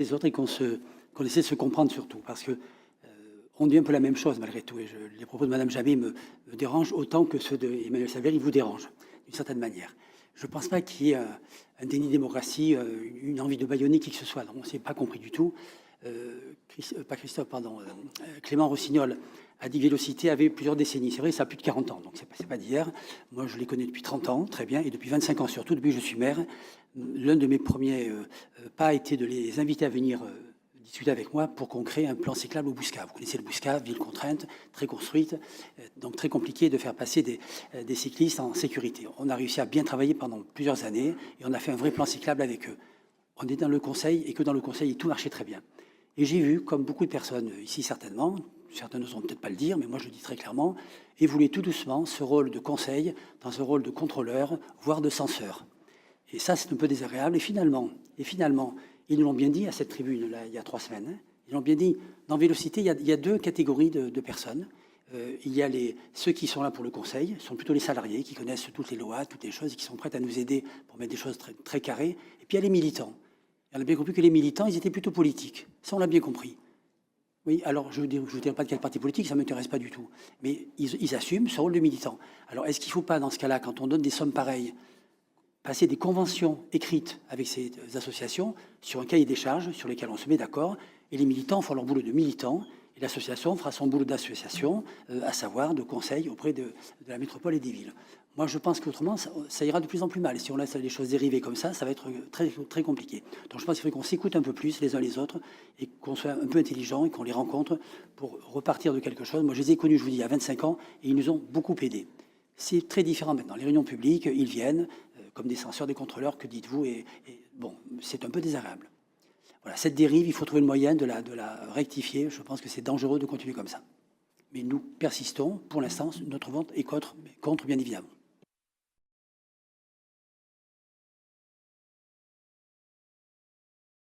les autres et qu'on essaie de se comprendre surtout. Parce que on dit un peu la même chose malgré tout. Et les propos de Mme Jamé me dérangent autant que ceux d'Emmanuel Savary vous dérangent, d'une certaine manière. Je ne pense pas qu'il y ait un déni de démocratie, une envie de bâillonner qui que ce soit. Non, on ne s'est pas compris du tout. Clément Rossignol a dit Vélocité avait plusieurs décennies. C'est vrai, ça a plus de 40 ans, donc c'est pas d'hier. Moi, je les connais depuis 30 ans, très bien, et depuis 25 ans surtout, depuis que je suis maire. L'un de mes premiers pas a été de les inviter à venir discuter avec moi pour qu'on crée un plan cyclable au Bouscat. Vous connaissez le Bouscat, ville contrainte, très construite, donc très compliqué de faire passer des cyclistes en sécurité. On a réussi à bien travailler pendant plusieurs années et on a fait un vrai plan cyclable avec eux. On est dans le conseil et que dans le conseil, tout marchait très bien. Et j'ai vu, comme beaucoup de personnes ici certainement, certains n'oseront peut-être pas le dire, mais moi je le dis très clairement, évoluer tout doucement ce rôle de conseil dans un rôle de contrôleur, voire de censeur. Et ça, c'est un peu désagréable. Et finalement, ils nous l'ont bien dit à cette tribune, là, il y a 3 semaines. Hein, ils l'ont bien dit. Dans Vélocité, il y a 2 catégories de personnes. Il y a ceux qui sont là pour le conseil, sont plutôt les salariés, qui connaissent toutes les lois, toutes les choses, et qui sont prêts à nous aider pour mettre des choses très, très carrées. Et puis il y a les militants. Et on a bien compris que les militants, ils étaient plutôt politiques. Ça, on l'a bien compris. Oui, alors je ne vous dirai pas de quel parti politique, ça ne m'intéresse pas du tout. Mais ils assument ce rôle de militant. Alors est-ce qu'il ne faut pas, dans ce cas-là, quand on donne des sommes pareilles, passer des conventions écrites avec ces associations sur un cahier des charges sur lesquels on se met d'accord, et les militants font leur boulot de militants, et l'association fera son boulot d'association, à savoir de conseil auprès de la métropole et des villes. Moi, je pense qu'autrement, ça ira de plus en plus mal. Et si on laisse les choses dériver comme ça va être très, très compliqué. Donc je pense qu'il faudrait qu'on s'écoute un peu plus les uns les autres, et qu'on soit un peu intelligent et qu'on les rencontre pour repartir de quelque chose. Moi, je les ai connus, je vous dis, il y a 25 ans, et ils nous ont beaucoup aidés. C'est très différent maintenant. Les réunions publiques, ils viennent comme des censeurs, des contrôleurs, que dites-vous, et bon, c'est un peu désagréable. Voilà, cette dérive, il faut trouver le moyen de la rectifier. Je pense que c'est dangereux de continuer comme ça. Mais nous persistons. Pour l'instant, notre vote est contre, bien évidemment.